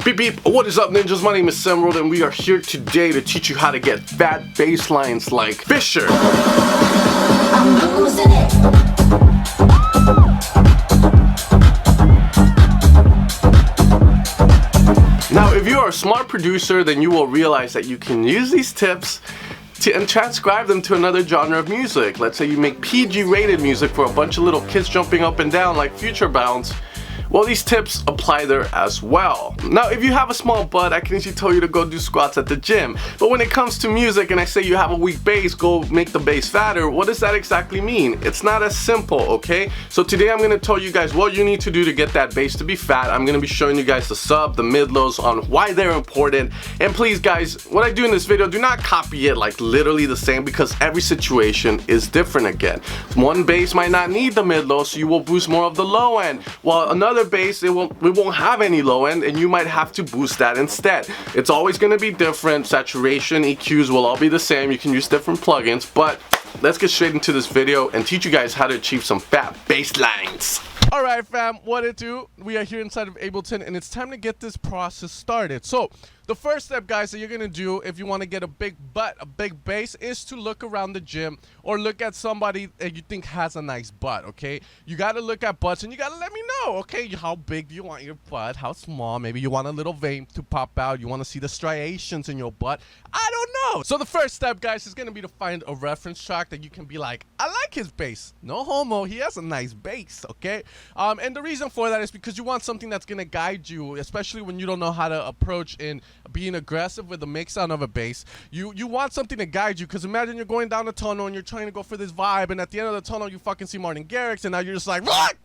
Beep beep, what is up ninjas? My name is Emerald and we are here today to teach you how to get fat bass lines like Fisher. I'm losing it. Now if you are a smart producer, then you will realize that you can use these tips and transcribe them to another genre of music. Let's say you make PG rated music for a bunch of little kids jumping up and down like Future Bounce. Well, these tips apply there as well. Now, if you have a small butt, I can easily tell you to go do squats at the gym. But when it comes to music and I say you have a weak bass, go make the bass fatter, what does that exactly mean? It's not as simple, okay? So today I'm gonna tell you guys what you need to do to get that bass to be fat. I'm gonna be showing you guys the sub, the mid-lows on why they're important. And please guys, what I do in this video, do not copy it like literally the same because every situation is different again. One bass might not need the mid-low, so you will boost more of the low end. While another bass, we won't have any low end and you might have to boost that instead. It's always going to be different. Saturation, EQs will all be the same. You can use different plugins, but let's get straight into this video and teach you guys how to achieve some fat bass lines. Alright fam, what it do? We are here inside of Ableton and it's time to get this process started. So the first step guys that you're gonna do if you want to get a big butt, a big bass, is to look around the gym or look at somebody that you think has a nice butt, okay? You gotta look at butts and you gotta let me know, okay? How big do you want your butt? How small? Maybe you want a little vein to pop out. You want to see the striations in your butt. I don't know. So the first step guys is gonna be to find a reference track that you can be like, I like his bass. No homo, he has a nice bass, okay? And the reason for that is because you want something that's gonna guide you, especially when you don't know how to approach in being aggressive with the mix sound of a bass. You want something to guide you, because imagine you're going down a tunnel and you're trying to go for this vibe, and at the end of the tunnel you fucking see Martin Garrix, and now you're just like, what?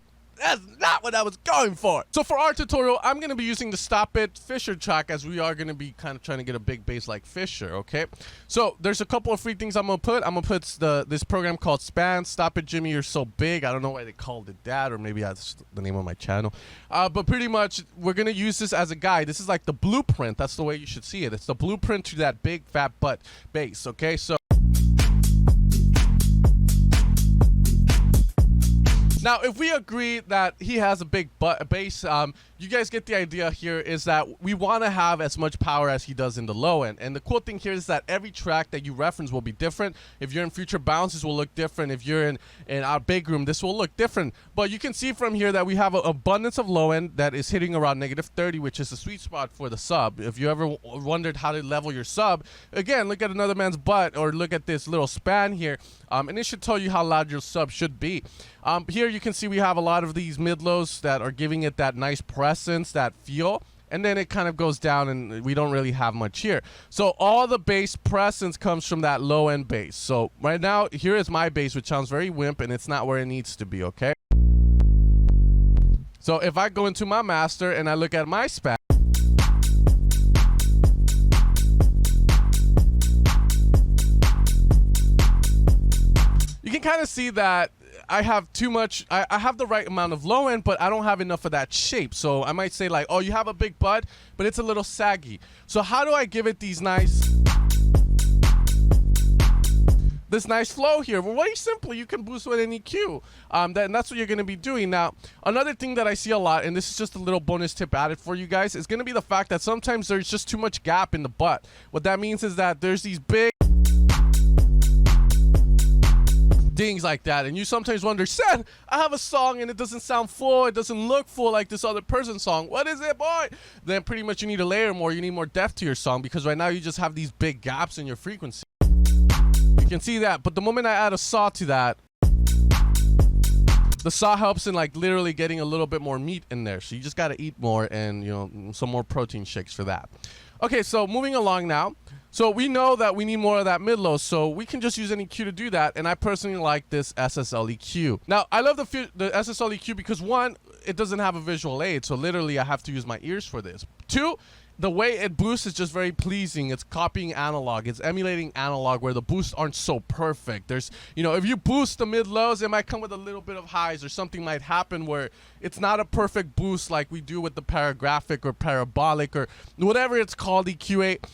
That's not what I was going for. So for our tutorial, I'm going to be using the Stop It Fisher track, as we are going to be kind of trying to get a big bass like Fisher, okay? So there's a couple of free things I'm going to put. I'm going to put this program called Span, Stop It Jimmy, You're So Big. I don't know why they called it that, or maybe that's the name of my channel. But pretty much, we're going to use this as a guide. This is like the blueprint. That's the way you should see it. It's the blueprint to that big fat butt bass, okay? So now, if we agree that he has a big bass, you guys get the idea here is that we want to have as much power as he does in the low end. And the cool thing here is that every track that you reference will be different. If you're in Future Bounce, this will look different. If you're in our big room, this will look different. But you can see from here that we have an abundance of low end that is hitting around -30, which is the sweet spot for the sub. If you ever wondered how to level your sub, again, look at another man's butt or look at this little span here, and it should tell you how loud your sub should be. Here you can see we have a lot of these mid-lows that are giving it that nice presence, that feel, and then it kind of goes down and we don't really have much here. So all the bass presence comes from that low-end bass. So right now, here is my bass, which sounds very wimp, and it's not where it needs to be, okay? So if I go into my master and I look at my span, you can kind of see that I have too much. I have the right amount of low end, but I don't have enough of that shape. So I might say like, oh, you have a big butt, but it's a little saggy. So how do I give it this nice flow here? Well, very simply, you can boost with an EQ. That's what you're going to be doing. Now, another thing that I see a lot, and this is just a little bonus tip added for you guys, is going to be the fact that sometimes there's just too much gap in the butt. What that means is that there's these big things like that, and you sometimes wonder, Seth, I have a song and it doesn't sound full, it doesn't look full like this other person's song. What is it, boy? Then pretty much you need to layer more, you need more depth to your song, because right now you just have these big gaps in your frequency. You can see that, but the moment I add a saw to that, the saw helps in like literally getting a little bit more meat in there. So you just got to eat more and, you know, some more protein shakes for that. Okay, so moving along now. So we know that we need more of that mid-low, so we can just use an EQ to do that, and I personally like this SSL EQ. Now, I love the SSL EQ because, one, it doesn't have a visual aid, so literally I have to use my ears for this. Two, the way it boosts is just very pleasing. It's copying analog. It's emulating analog where the boosts aren't so perfect. There's, you know, if you boost the mid-lows, it might come with a little bit of highs, or something might happen where it's not a perfect boost like we do with the paragraphic or parabolic or whatever it's called, EQ8.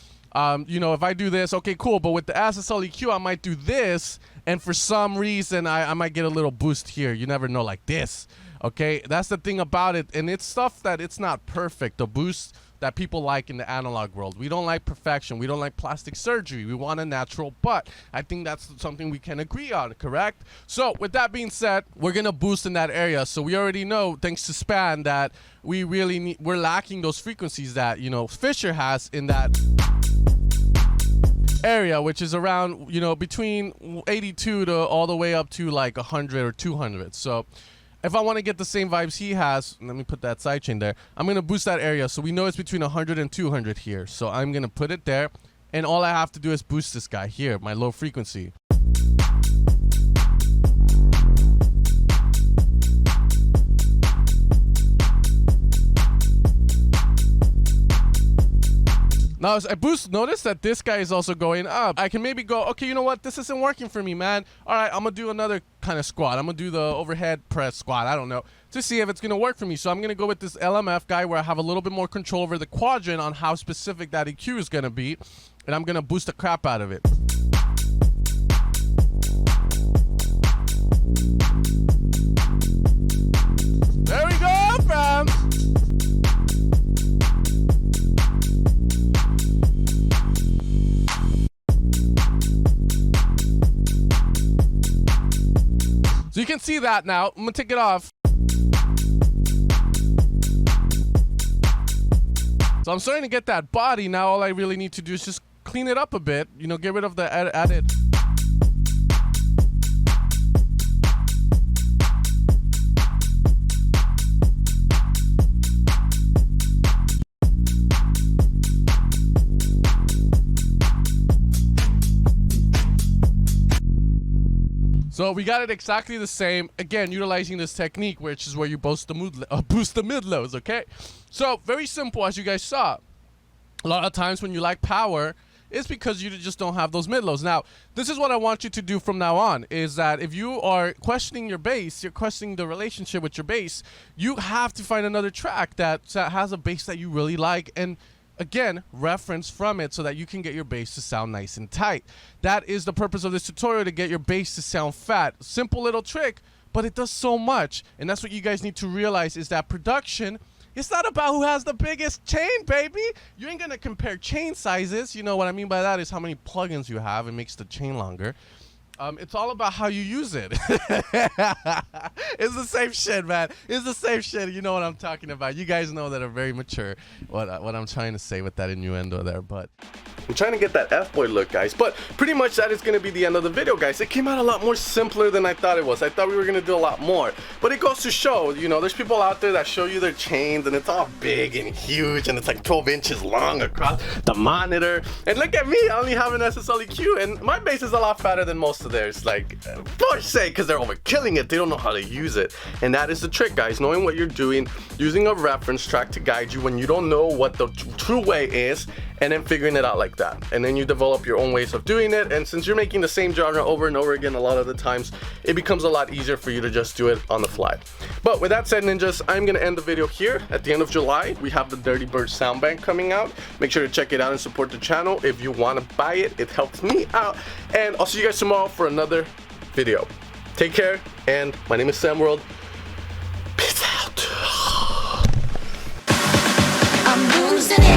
You know, if I do this, okay, cool. But with the SSL EQ, I might do this, and for some reason, I might get a little boost here. You never know, like this. Okay, that's the thing about it, and it's stuff that it's not perfect. The boost that people like in the analog world. We don't like perfection. We don't like plastic surgery. We want a natural butt. I think that's something we can agree on, correct? So with that being said, we're gonna boost in that area. So we already know, thanks to Span, that we're lacking those frequencies that, you know, Fisher has in that area, which is around, you know, between 82 to all the way up to like 100 or 200. So if I want to get the same vibes he has, let me put that sidechain there. I'm going to boost that area. So we know it's between 100 and 200 here. So I'm going to put it there. And all I have to do is boost this guy here, my low frequency. Now, as I boost, notice that this guy is also going up. I can maybe go, okay, you know what? This isn't working for me, man. All right, I'm going to do another kind of squat. I'm going to do the overhead press squat. I don't know. To see if it's going to work for me. So I'm going to go with this LMF guy where I have a little bit more control over the quadrant on how specific that EQ is going to be. And I'm going to boost the crap out of it. There we go, fam. So you can see that now. I'm gonna take it off. So I'm starting to get that body. Now all I really need to do is just clean it up a bit. You know, get rid of the added. So we got it exactly the same. Again, utilizing this technique, which is where you boost the mid lows, okay? So very simple, as you guys saw. A lot of times when you like power, it's because you just don't have those mid lows. Now, this is what I want you to do from now on, is that if you are questioning your bass, you're questioning the relationship with your bass, you have to find another track that has a bass that you really like, and again, reference from it so that you can get your bass to sound nice and tight. That is the purpose of this tutorial, to get your bass to sound fat. Simple little trick, but it does so much. And that's what you guys need to realize, is that production, it's not about who has the biggest chain, baby. You ain't gonna compare chain sizes. You know what I mean by that is how many plugins you have. It makes the chain longer. It's all about how you use it. It's the same shit, man. It's the same shit. You know what I'm talking about. You guys know that are very mature what I'm trying to say with that innuendo there, but I'm trying to get that F-boy look, guys. But pretty much that is going to be the end of the video, guys. It came out a lot more simpler than I thought it was. I thought we were going to do a lot more. But it goes to show, you know, there's people out there that show you their chains and it's all big and huge and it's like 12 inches long across the monitor. And look at me, I only have an SSL EQ and my bass is a lot fatter than most of theirs. Like, for sake, because they're overkilling it, they don't know how to use it. And that is the trick, guys. Knowing what you're doing, using a reference track to guide you when you don't know what the true way is, and then figuring it out like that. And then you develop your own ways of doing it. And since you're making the same genre over and over again a lot of the times, it becomes a lot easier for you to just do it on the fly. But with that said, ninjas, I'm gonna end the video here. At the end of July, we have the Dirty Bird sound bank coming out. Make sure to check it out and support the channel. If you wanna buy it, it helps me out. And I'll see you guys tomorrow for another video. Take care, and my name is Sam World. Peace out. I'm losing it.